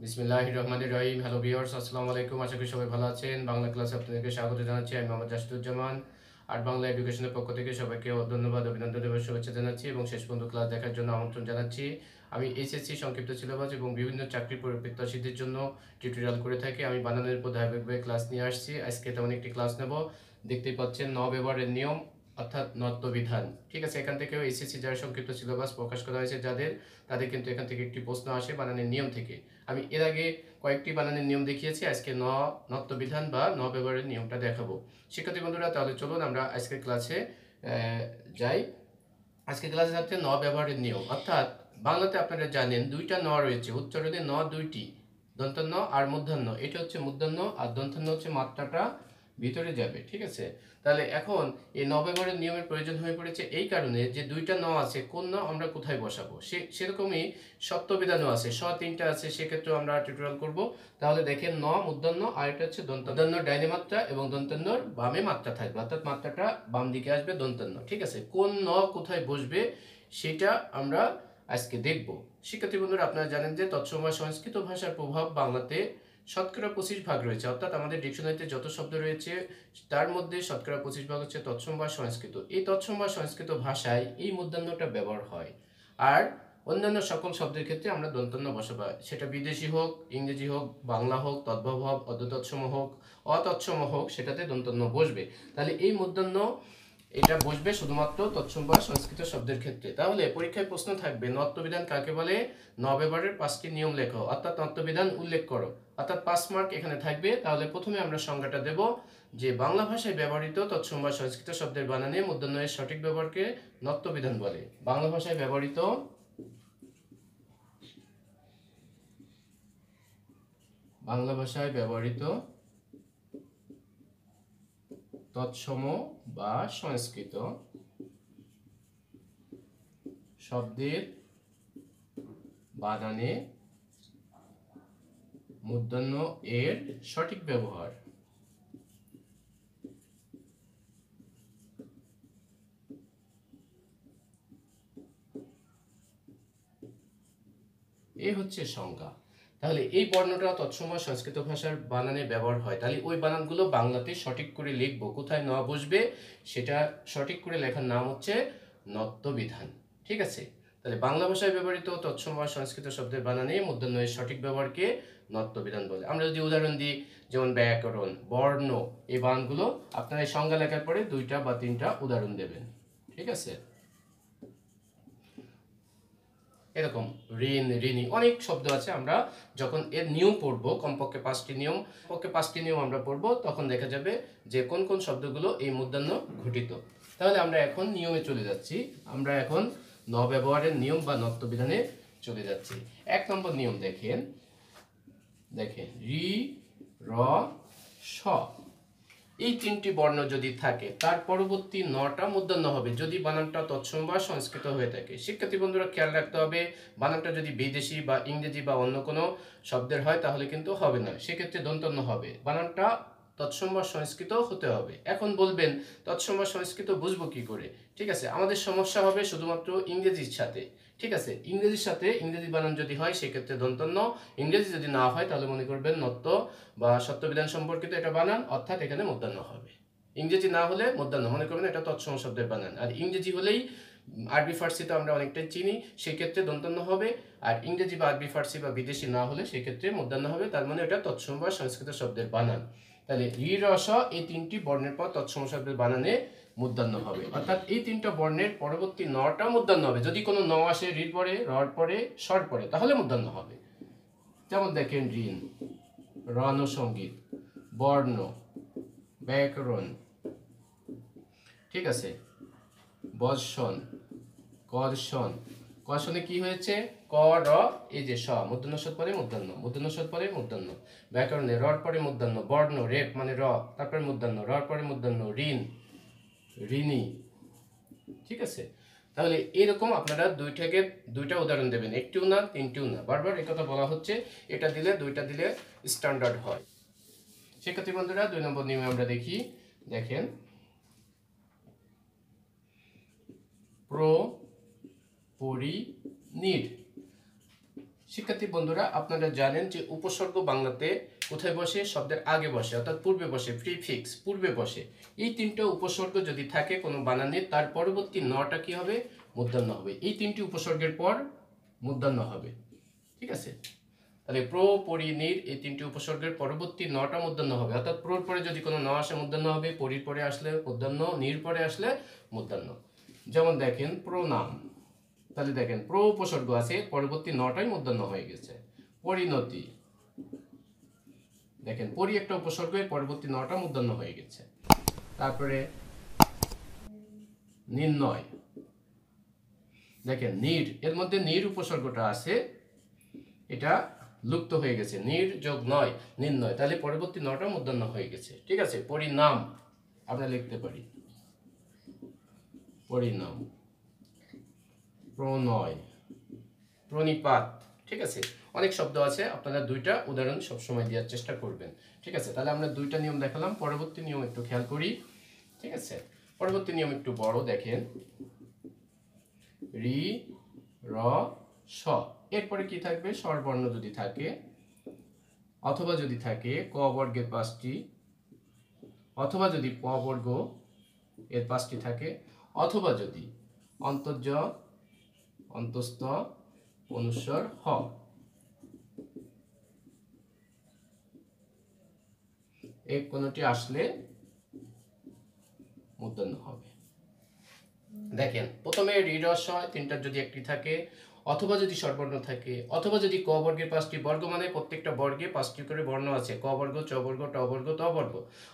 বিসমিল্লাহির রহমানির রহিম। Hello viewers, আসসালামু আলাইকুম। আশা করি সবাই ভালো আছেন। বাংলা ক্লাসে আপনাদেরকে স্বাগত জানাচ্ছি। আমি মোহাম্মদ জাসিদুজ্জামান। আর বাংলা এডুকেশনের পক্ষ থেকে সবাইকে ধন্যবাদ, অভিনন্দন এবং শুভেচ্ছা জানাচ্ছি এবং শেষ পর্যন্ত ক্লাস দেখার জন্য আমন্ত্রণ জানাচ্ছি। আমি এইচএসসি সংক্ষিপ্ত সিলেবাস এবং বিভিন্ন চাকরি প্রত্যাশীদের জন্য টিউটোরিয়াল করে থাকি। আমি বানানের উপর ধারাবাহিকভাবে ক্লাস নিয়ে আসছি। আজকে তেমন একটি ক্লাস নেব। দেখতেই পাচ্ছেন ব্যবহারের নিয়ম অর্থাৎ নত্যবিধান। ঠিক আছে, এখান থেকেও এসএসসি যারা সংক্ষিপ্ত সিলেবাস প্রকাশ করা হয়েছে তাদের কিন্তু এখান থেকে একটি প্রশ্ন আসে বানানের নিয়ম থেকে। আমি এর আগে কয়েকটি বানানের নিয়ম দেখিয়েছি। আজকে নত্যবিধান বা ব্যবহারের নিয়মটা দেখাবো। শিক্ষার্থী বন্ধুরা, তাহলে চলুন আমরা আজকের ক্লাসে যাই। আজকে ক্লাসে যাচ্ছে ব্যবহারের নিয়ম, অর্থাৎ বাংলাতে আপনারা জানেন দুইটা রয়েছে, উচ্চারণে দুইটি, দন্তান্ন আর মূর্ধন্য। এটা হচ্ছে মূর্ধন্য আর দন্তান্ন হচ্ছে মাত্রাটা ভিতরে যাবে। ঠিক আছে, তাহলে এখন এই ব্যবহারের নিয়মের প্রয়োজন হয়ে পড়েছে এই কারণে যে দুইটা আছে, কোন আমরা কোথায় বসাবো সেরকমই সপ্তবিধানও আছে, তিনটা আছে, সেক্ষেত্রেও আমরা টিউটোরিয়াল করব। তাহলে দেখেন মূর্ধন্য আর এটা হচ্ছে দন্তান্ন ডাইনে মাত্রা এবং দন্তান্নর বামে মাত্রা থাকবে, অর্থাৎ মাত্রাটা বাম দিকে আসবে দন্তান্ন। ঠিক আছে, কোন কোথায় বসবে সেটা আমরা আজকে দেখব। শিক্ষার্থী বন্ধুরা, আপনারা জানেন যে তৎসময় সংস্কৃত ভাষার প্রভাব বাংলাতে 25% রয়েছে, অর্থাৎ আমাদের ডিকশনারিতে যত শব্দ রয়েছে তার মধ্যে 25% হচ্ছে তৎসম বা সংস্কৃত। এই তৎসম বা সংস্কৃত ভাষায় এই মূর্ধন্যটা ব্যবহার হয়। আর অন্যান্য সকল শব্দের ক্ষেত্রে আমরা দন্তান্ন বসাবো, সেটা বিদেশি হোক, ইংরেজি হোক, বাংলা হোক, তদ্ভব হোক, অর্ধতৎসম হোক, অতৎসম হোক, সেটাতে দন্তান্ন বসবে। তাহলে এই মূর্ধন্য এটা বসবে শুধুমাত্র তৎসম বা সংস্কৃত শব্দের ক্ষেত্রে। তাহলে পরীক্ষায় প্রশ্ন থাকবে নত্যবিধান কাকে বলে, ব্যবহারের 5টি নিয়ম লেখো, অর্থাৎ নত্যবিধান উল্লেখ করো, অর্থাৎ 5 মার্ক এখানে থাকবে। তাহলে প্রথমে আমরা সংজ্ঞাটা দেব যে বাংলা ভাষায় ব্যবহৃত তৎসম বা সংস্কৃত শব্দের বানানে মূর্ধন্যের সঠিক ব্যবহারকে নত্যবিধান বলে। বাংলা ভাষায় ব্যবহৃত তৎসম বা সংস্কৃত শব্দের বানানে মূর্ধন্য এর সঠিক ব্যবহার। এই হচ্ছে সংজ্ঞা। তাহলে এই বর্ণটা তৎসময় সংস্কৃত ভাষার বানানে ব্যবহার হয়, তাহলে ওই বানানগুলো বাংলাতে সঠিক করে লিখবো, কোথায় বসবে সেটা সঠিক করে লেখার নাম হচ্ছে নত্যবিধান। ঠিক আছে, তাহলে বাংলা ভাষায় ব্যবহৃত তৎসময় সংস্কৃত শব্দের বানানে মূর্ধন্যের সঠিক ব্যবহারকে নত্যবিধান বলে। আমরা যদি উদাহরণ দিই, যেমন ব্যাকরণ, বর্ণ, এই বানানগুলো আপনারা এই সংজ্ঞা লেখার পরে 2টা বা 3টা উদাহরণ দেবেন। ঠিক আছে, এরকম ঋণ, ঋণী, অনেক শব্দ আছে। আমরা যখন এর নিয়ম পড়বো, কমপক্ষে 5টি নিয়ম আমরা পড়বো, তখন দেখা যাবে যে কোন কোন শব্দগুলো এই মূর্ধন্য ঘটিত। তাহলে আমরা এখন নিয়মে চলে যাচ্ছি। আমরা এখন ব্যবহারের নিয়ম বা নত্যবিধানে চলে যাচ্ছি। 1 নম্বর নিয়ম দেখেন, রি, র, স, এই 3টি বর্ণ যদি থাকে তার পরবর্তী 9টা মূর্ধন্য হবে যদি বানানটা তৎসম বা সংস্কৃত হয়ে থাকে। শিক্ষার্থী বন্ধুরা খেয়াল রাখতে হবে, বানানটা যদি বিদেশি বা ইংরেজি বা অন্য কোনো শব্দের হয় তাহলে কিন্তু হবে না, সেক্ষেত্রে দন্তন্য হবে। বানানটা তৎসম বা সংস্কৃত হতে হবে। এখন বলবেন তৎসম বা সংস্কৃত বুঝবো কি করে? ঠিক আছে, আমাদের সমস্যা হবে শুধুমাত্র ইংরেজির সাথে। ঠিক আছে, ইংরেজির সাথে ইংরেজি বানান যদি হয় সেক্ষেত্রে দন্তন্য, ইংরেজি যদি না হয় তাহলে মনে করবেন নত্য বা সত্যবিধান সম্পর্কিত এটা বানান, অর্থাৎ এখানে মূর্ধন্য হবে। ইংরেজি না হলে মূর্ধন্য, মনে করবেন এটা তৎসম শব্দের বানান। আর ইংরেজি হলেই আরবি ফার্সি তো আমরা অনেকটাই চিনি, সেক্ষেত্রে দন্তন্য হবে। আর ইংরেজি বা আরবি ফার্সি বা বিদেশি না হলে সেক্ষেত্রে মূর্ধন্য হবে, তার মানে এটা তৎসম বা সংস্কৃত শব্দের বানান। তাহলে রি, র, স এই 3টি বর্ণের পর তৎসম শব্দের বানানে মূর্ধন্য হবে, অর্থাৎ এই 3টা বর্ণের পরবর্তী 9টা মূর্ধন্য হবে। যদি কোনো আসে রির পরে, রর পরে, স্বর পরে, তাহলে মূর্ধন্য হবে। যেমন দেখেন ঋণ, রণসঙ্গীত, বর্ণ, ব্যাকরণ, ঠিক আছে, বর্ষণ, কর্ষণ। কর্ষণে কি হয়েছে? ক, র, এই যে স, মূর্ধন্য স্বর পরে মূর্ধন্য, মূর্ধন্য স্বর পরে মূর্ধন্য। ব্যাকরণে রর পরে মূর্ধন্য, বর্ণ, রেপ মানে র, তারপরে মূর্ধন্য, রর পরে মূর্ধন্য, ঋণ, ঋণী। ঠিক আছে, তাহলে এরকম আপনারা 2টা উদাহরণ দেবেন, 1টিও না 3টিও না, বারবার এই কথা বলা হচ্ছে। এটা দিলে 2টা দিলে স্ট্যান্ডার্ড হয়। শিক্ষার্থী বন্ধুরা, 2 নম্বর নিয়মে আমরা দেখি, দেখেন প্র, পরি, নির। শিক্ষার্থী বন্ধুরা, আপনারা জানেন যে উপসর্গ বাংলাতে কোথায় বসে? শব্দের আগে বসে, অর্থাৎ পূর্বে বসে, প্রিফিক্স পূর্বে বসে। এই তিনটা উপসর্গ যদি থাকে কোনো বানানের, তার পরবর্তী নটা কি হবে? মূর্ধন্য হবে। এই তিনটি উপসর্গের পর মূর্ধন্য হবে। ঠিক আছে, তাহলে প্র, পরি, নির এই তিনটি উপসর্গের পরবর্তী নটা মূর্ধন্য হবে, অর্থাৎ প্রর পরে যদি কোনো ন আসে মূর্ধন্য হবে, পরির পরে আসলে মূর্ধন্য, নির পরে আসলে মূর্ধন্য। যেমন দেখেন প্রনাম, তাহলে দেখেন প্র উপসর্গ আছে, পরবর্তী নটাই মূর্ধন্য হয়ে গেছে। পরিণতি, দেখেন পরি একটা উপসর্গ, পরবর্তী নটা মূর্ধন্য হয়ে গেছে। তারপরে নির্ণয়, দেখেন নির, এর মধ্যে নির উপসর্গটা আছে, এটা লুপ্ত হয়ে গেছে, নির যোগ নয় নির্ণয়, তাহলে পরবর্তী নটা মূর্ধন্য হয়ে গেছে। ঠিক আছে, পরিণাম আমরা লিখতে পারি, পরিণাম, প্রণয়, প্রণিপাত। ঠিক আছে, অনেক শব্দ আছে, আপনারা দুইটা উদাহরণ সবসময় দেওয়ার চেষ্টা করবেন। ঠিক আছে, তাহলে আমরা দুইটা নিয়ম দেখালাম, পরবর্তী নিয়ম একটু খেয়াল করি। ঠিক আছে, পরবর্তী নিয়ম একটু বড়, দেখেন রি, র, স, এরপরে কি থাকবে? স্বরবর্ণ যদি থাকে, অথবা যদি থাকে ক বর্গের 5টি, অথবা যদি প বর্গ এর 5টি থাকে, অথবা যদি অন্তর্জ, অন্তস্থ, অনুস্বর, হ, এই কোনটি আসলে মূর্ধন্য হবে। দেখেন প্রথমে রি, র, স তিনটার যদি একটি থাকে, অথবা যদি স্বরবর্ণ থাকে, অথবা যদি ক বর্গের 5টি, বর্গ মানে প্রত্যেকটা বর্গে 5টি করে বর্ণ আছে, ক বর্গ, চ বর্গ, ট বর্গ, ত বর্গ,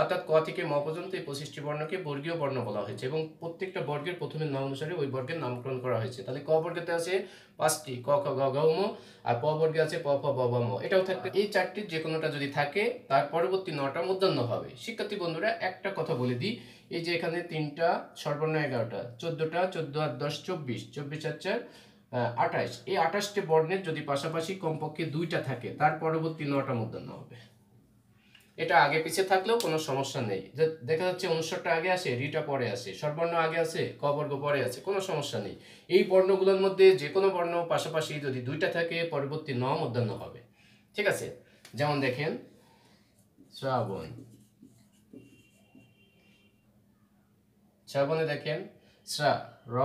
অর্থাৎ ক থেকে ম পর্যন্ত এই 25টি বর্ণকে বর্গীয় বর্ণ বলা হয়েছে, এবং প্রত্যেকটা বর্গের প্রথমে নাম অনুসারে ওই বর্গের নামকরণ করা হয়েছে। তাহলে ক বর্গেতে আছে 5টি, ক, খ, গ, ঘ, ম, আর প বর্গে আছে প, ফ, ব, ভ, ম, এটাও থাকবে। এই চারটির যে কোনোটা যদি থাকে, তার পরবর্তী নটা মূর্ধন্য হবে। শিক্ষার্থী বন্ধুরা, একটা কথা বলে দিই, এই যে এখানে তিনটা স্বরবর্ণ 11টা, 14টা, 14 আর 10 24, 24 আর 4 28, এই 28টি বর্ণের যদি পাশাপাশি কমপক্ষে দুইটা থাকে, তার পরবর্তী নটা মূর্ধন্য হবে। এটা আগে পিছে থাকলেও কোনো সমস্যা নেই, দেখা যাচ্ছে অনুস্বরটা আগে আসে, রিটা পরে আসে, স্বরবর্ণ আগে আছে, ক বর্গ পরে আছে, কোনো সমস্যা নেই। এই বর্ণগুলোর মধ্যে যে কোনো বর্ণ পাশাপাশি যদি দুইটা থাকে, পরবর্তী ন মূর্ধন্য হবে। ঠিক আছে, যেমন দেখেন শ্রাবণ, শ্রাবণে দেখেন শ্রা, র,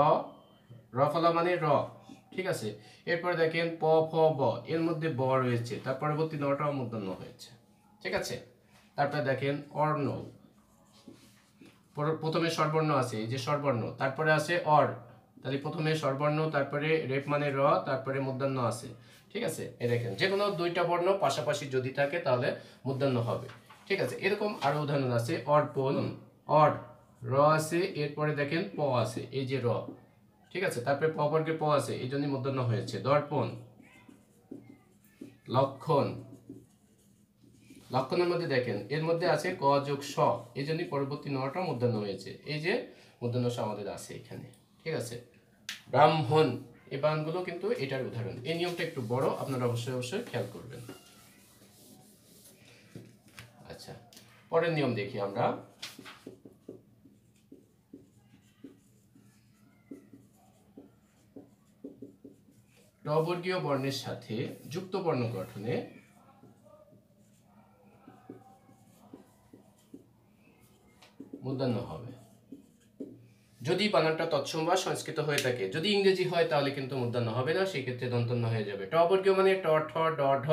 র ফলা মানে র। ঠিক আছে, এরপরে দেখেন প, ফ, ব, এর মধ্যে ব রয়েছে, তার পরবর্তী নটাও মূর্ধন্য হয়েছে। ঠিক আছে, তারপরে দেখেন অর্ণ, প্রথমে স্বরবর্ণ আছে, এই যে স্বরবর্ণ, তারপরে আছে অর, তাহলে প্রথমে স্বরবর্ণ, তারপরে রেপ মানে র, তারপরে মূর্ধন্য আছে। ঠিক আছে, এই দেখেন যে কোনো দুইটা বর্ণ পাশাপাশি যদি থাকে তাহলে মূর্ধন্য হবে। ঠিক আছে, এরকম আরো উদাহরণ আছে, অর্পণ, অর, র আছে, এরপরে দেখেন প আছে, এই যে র। ঠিক আছে, তারপরে প বর্গে প আছে, এই জন্য মূর্ধন্য হয়েছে। দর্পণ, লক্ষণ, লক্ষণের মধ্যে দেখেন এর মধ্যে আছে ক যোগ স, এই জন্যই পরবর্তী নটা মূর্ধন্য হয়েছে, এই যে মূর্ধন্য স আমাদের আছে এখানে। ঠিক আছে, ব্রাহ্মণ, এই বানানগুলো কিন্তু এটার উদাহরণ। এই নিয়মটা একটু বড়, আপনারা অবশ্যই অবশ্যই খেয়াল করবেন। আচ্ছা, পরের নিয়ম দেখি আমরা। ট বর্গীয় বর্ণের সাথে যুক্ত বর্ণ গঠনে মূর্ধন্য হবে যদি বানানটা তৎসম বা সংস্কৃত হয়ে থাকে। যদি ইংরেজি হয় তাহলে কিন্তু মূর্ধন্য হবে না, সেই ক্ষেত্রে দন্তন্য হয়ে যাবে। ট বর্গীয় মানে ট, ঠ, ড, ঢ,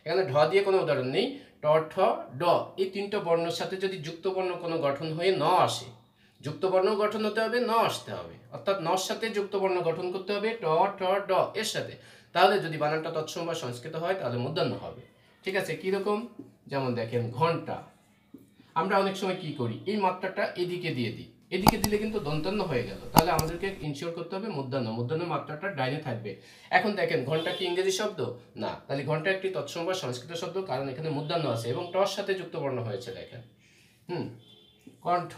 এখানে ঢ দিয়ে কোনো উদাহরণ নেই। ট, ঠ, ড এই তিনটা বর্ণের সাথে যদি যুক্ত বর্ণ কোনো গঠন হয়ে ন আসে, যুক্ত বর্ণ গঠন হতে হবে, ন আসতে হবে, অর্থাৎ নর সাথে যুক্ত বর্ণ গঠন করতে হবে ট, ঠ, ড এর সাথে, তাহলে যদি বানানটা তৎসম বা সংস্কৃত হয় তাহলে মূর্ধন্য হবে। ঠিক আছে, কিরকম? যেমন দেখেন ঘন্টা, আমরা অনেক সময় কি করি, এই মাত্রাটা এদিকে দিয়ে দিই, এদিকে দিলে কিন্তু দন্তন্য হয়ে গেল, তাহলে আমাদেরকে ইনশিওর করতে হবে মূর্ধন্য, মূর্ধন্য মাত্রাটা ডাইনে থাকবে। এখন দেখেন ঘন্টা কি ইংরেজি শব্দ? না, তাহলে ঘন্টা একটি তৎসম বা সংস্কৃত শব্দ, কারণ এখানে মূর্ধন্য আছে এবং টর সাথে যুক্ত বর্ণ হয়েছে। দেখেন কণ্ঠ,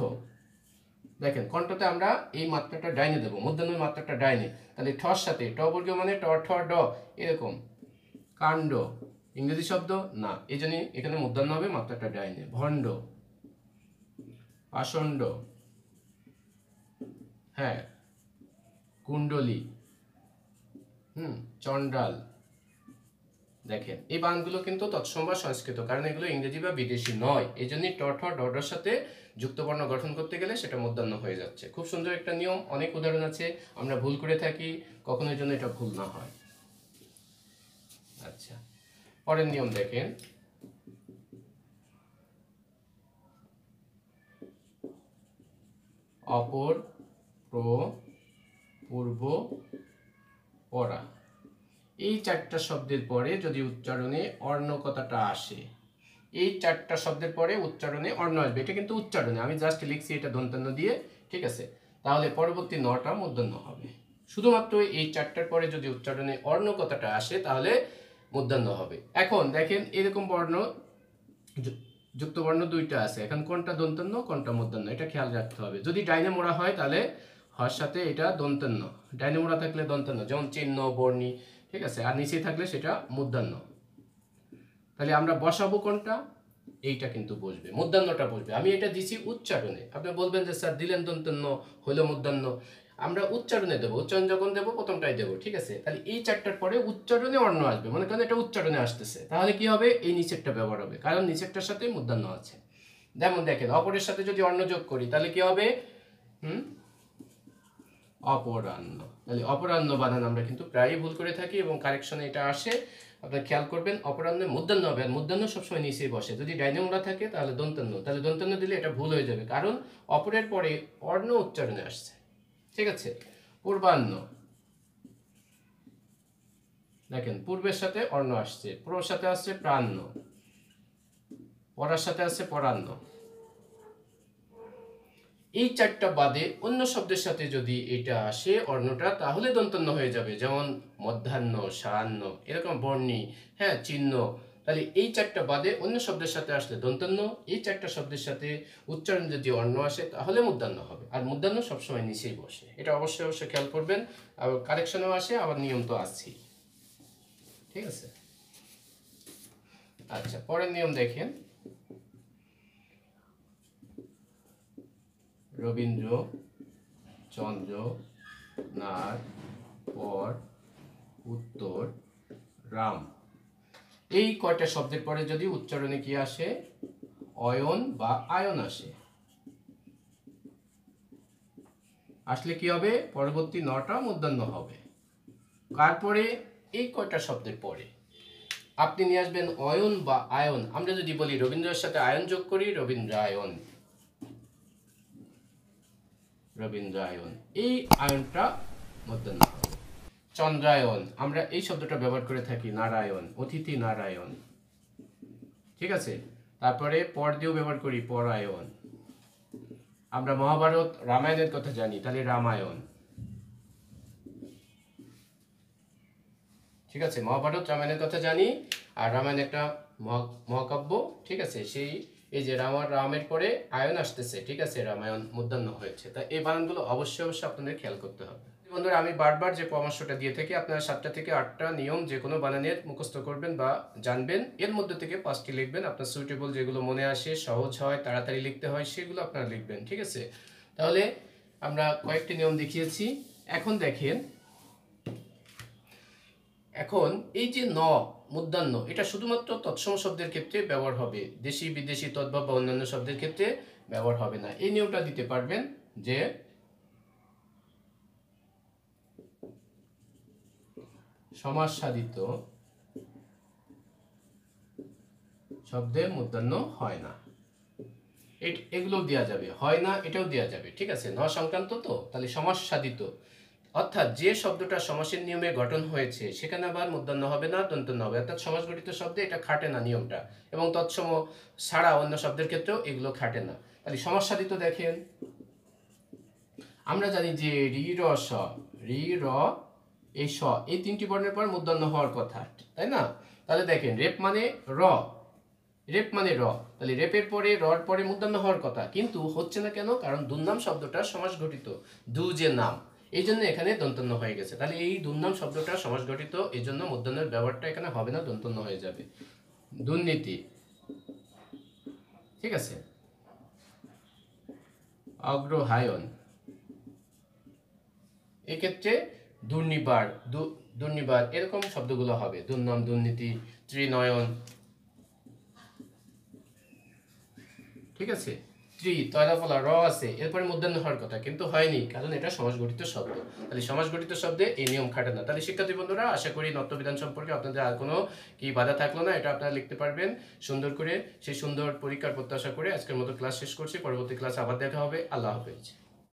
দেখেন কণ্ঠতে আমরা এই মাত্রাটা ডাইনে দেবো, মূর্ধন্যের মাত্রাটা ডাইনে, তাহলে ঠর সাথে ট বর্গীয় মানে ট, ঠ, ড এরকম। কাণ্ড ইংরেজি শব্দ না, এই জন্য এখানে মূর্ধন্য হবে, মাত্রাটা ডাইনে। ভণ্ড, পাষণ্ড, হ্যাঁ, কুণ্ডলী, চণ্ডাল, দেখেন এই বানানগুলো কিন্তু তৎসম বা সংস্কৃত, কারণ এগুলো ইংরেজি বা বিদেশি নয়, এই জন্যই ট ঠ ড ঢর সাথে যুক্তবর্ণ গঠন করতে গেলে সেটা মূর্ধন্য হয়ে যাচ্ছে। খুব সুন্দর একটা নিয়ম, অনেক উদাহরণ আছে, আমরা ভুল করে থাকি, কখনোই জন্য এটা ভুল না হয়। আচ্ছা, পরের নিয়ম দেখেন, অপর, প্র, পূর্ব, পরা, এই চারটা শব্দের পরে যদি উচ্চারণে অর্ণ কথাটা আসে, এই চারটা শব্দের পরে উচ্চারণে অর্ণ আসবে, এটা কিন্তু উচ্চারণে আমি জাস্ট লিখছি এটা দন্তান্ন দিয়ে, ঠিক আছে, তাহলে পরবর্তী নটা মূর্ধন্য হবে। শুধুমাত্র এই চারটার পরে যদি উচ্চারণে অর্ণ কথাটা আসে তাহলে মূর্ধন্য হবে। এখন দেখেন এরকম বর্ণ যুক্ত বর্ণ দুইটা আছে, এখন কোনটা দন্তান্ন কোনটা মূর্ধন্য এটা খেয়াল রাখতে হবে। যদি ডাইনে মোড়া হয় তাহলে হর সাথে এটা দন্তান্ন, ডাইনে মোড়া থাকলে দন্তান্ন, যেমন চিহ্ন, বর্ণী, ঠিক আছে, আর নিচে থাকলে সেটা মূর্ধন্য। তাহলে আমরা বসাবো কোনটা, এইটা কিন্তু বসবে, মূর্ধন্যটা বসবে। আমি এটা দিছি উচ্চারণে, আপনি বলবেন যে স্যার দিলেন দন্তান্ন হইলো মূর্ধন্য, আমরা উচ্চারণে দেবো, উচ্চারণ যখন দেবো প্রথমটাই দেবো, ঠিক আছে। তাহলে এই চারটার পরে উচ্চারণে অর্ণ আসবে, মনে করেন এটা উচ্চারণে আসতেছে, তাহলে কি হবে, এই নিচেরটা ব্যবহার হবে, কারণ নিচেরটার সাথে মূর্ধন্য আছে। যেমন দেখেন অপরের সাথে যদি অর্ণ যোগ করি তাহলে কি হবে, অপরাহ্ন। তাহলে অপরাহ্ন বানান আমরা কিন্তু প্রায়ই ভুল করে থাকি এবং কারেকশনে এটা আসে, আপনারা খেয়াল করবেন। অপরাহ্নে মূর্ধন্য হবে, আর মূর্ধন্য সবসময় নিচেই বসে, যদি ডাইনে মোড়া থাকে তাহলে দন্তান্ন, তাহলে দন্তান্ন দিলে এটা ভুল হয়ে যাবে, কারণ অপরের পরে অর্ণ উচ্চারণে আসছে, ঠিক আছে। পূর্বাহ্ন, দেখেন পূর্বের সাথে অর্ণ আসছে, প্রর সাথে আসছে প্রাহ্ন, পরার সাথে আসছে পরাহ্ন। এই চারটা বাদে অন্য শব্দের সাথে যদি এটা আসে অর্ণটা তাহলে দন্তান্ন হয়ে যাবে, যেমন মধ্যাহ্ন, সায়াহ্ন, এরকম বর্ণী, হ্যাঁ, চিহ্ন। তাহলে এই চারটা বাদে অন্য শব্দের সাথে আসলে দন্তান্ন, এই চারটা শব্দের সাথে উচ্চারণ যদি অর্ণ আসে তাহলে মূর্ধন্য হবে, আর মূর্ধন্য সবসময় নিচেই বসে, এটা অবশ্যই অবশ্যই খেয়াল করবেন। আর কারেকশনেও আসে, আবার নিয়ম তো আছেই, ঠিক আছে। আচ্ছা, পরের নিয়ম দেখেন, রবীন্দ্র, চন্দ্র, নার, পর, উত্তর, রাম, এই কয়টা শব্দের পরে যদি উচ্চারণে কি আসে, অয়ন বা আয়ন আসে, আসলে কি হবে, পরবর্তী নটা মূর্ধন্য হবে। তারপরে এই কয়টা শব্দের পরে আপনি নিয়ে আসবেন অয়ন বা আয়ন। আমরা যদি বলি রবীন্দ্রের সাথে আয়ন যোগ করি, রবীন্দ্রায়ন, রবীন্দ্রায়ন, এই আয়নটা মূর্ধন্য হবে। চন্দ্রায়ন, আমরা এই শব্দটা ব্যবহার করে থাকি, নারায়ণ, অতিথি নারায়ণ, ঠিক আছে। তারপরে পর দিয়েও ব্যবহার করি, পরায়ণ। আমরা মহাভারত রামায়ণের কথা জানি, তাহলে রামায়ণ, ঠিক আছে। মহাভারত রামায়ণের কথা জানি, আর রামায়ণ একটা মহাকাব্য, ঠিক আছে। সেই এই যে রামের পরে আয়ন আসতেছে, ঠিক আছে, রামায়ণ মূর্ধন্য হয়েছে। তাই এই বানানগুলো অবশ্যই অবশ্যই আপনাদের খেয়াল করতে হবে। বন্ধুরা, আমি বারবার যে পরামর্শটা দিয়ে থাকি, আপনারা 7টা থেকে 8টা নিয়ম যে কোনো বানানের মুখস্থ করবেন বা জানবেন, এর মধ্যে থেকে 5টি লিখবেন, আপনার সুইটেবল যেগুলো মনে আসে, সহজ হয়, তাড়াতাড়ি লিখতে হয়, সেগুলো আপনারা লিখবেন, ঠিক আছে। তাহলে আমরা কয়েকটি নিয়ম দেখিয়েছি। এখন দেখেন, এখন এই যে ন মূর্ধন্য, এটা শুধুমাত্র তৎসম শব্দের ক্ষেত্রে ব্যবহার হবে, দেশি বিদেশি তদ্ভব বা অন্যান্য শব্দের ক্ষেত্রে ব্যবহার হবে না। এই নিয়মটা দিতে পারবেন যে সমাসসাধিত শব্দে মূর্ধন্য হয় না, এগুলো দেওয়া যাবে, হয় না এটাও দেওয়া যাবে, ঠিক আছে। ন সংক্রান্ত তো, তাহলে সমাসসাধিত, অর্থাৎ যে শব্দটা সমাসের নিয়মে গঠন হয়েছে সেখানে আবার মূর্ধন্য হবে না, দন্তন্য হবে, অর্থাৎ সমাস গঠিত শব্দে এটা খাটে না নিয়মটা, এবং তৎসম ছাড়া অন্য শব্দের ক্ষেত্রেও এগুলো খাটে না। তাহলে সমাসসাধিত দেখেন, আমরা জানি যে রি র স, রি র এই স, এই তিনটি বর্ণের পর মূর্ধন্য হওয়ার কথা, তাই না। তাহলে দেখেন রেপ মানে র, রেপ মানে র, তাহলে রেপের পরে রর পরে মূর্ধন্য হওয়ার কথা, কিন্তু হচ্ছে না কেন, কারণ দুর্নাম শব্দটা সমাস গঠিত, দু যে নাম, এই জন্য এখানে দন্তন্য হয়ে গেছে। তাহলে এই দুর্নাম শব্দটা সমাস গঠিত, এই জন্য মূর্ধন্যের ব্যবহারটা এখানে হবে না, দন্তন্য হয়ে যাবে। দুর্নীতি, ঠিক আছে। অগ্রহায়ণ, এক্ষেত্রে দুর্নিবার, দুর্নিবার এরকম শব্দগুলো হবে। দুর্নাম, দুর্নীতি, ত্রিনয়ন, ঠিক আছে। তয়লা ফলা র আছে, এরপরে মধ্যাহ্ন হওয়ার কথা কিন্তু হয়নি, কারণ এটা সমাসগঠিত শব্দ। তাহলে সমাসগঠিত শব্দে এই নিয়ম খাটে না। তাহলে শিক্ষার্থী বন্ধুরা, আশা করি নত্যবিধান সম্পর্কে আপনাদের আর কোনো কি বাধা থাকলো না, এটা আপনারা লিখতে পারবেন সুন্দর করে। সেই সুন্দর পরীক্ষার প্রত্যাশা করে আজকের মতো ক্লাস শেষ করছি। পরবর্তী ক্লাস আবার দেখা হবে। আল্লাহ হাফেজ।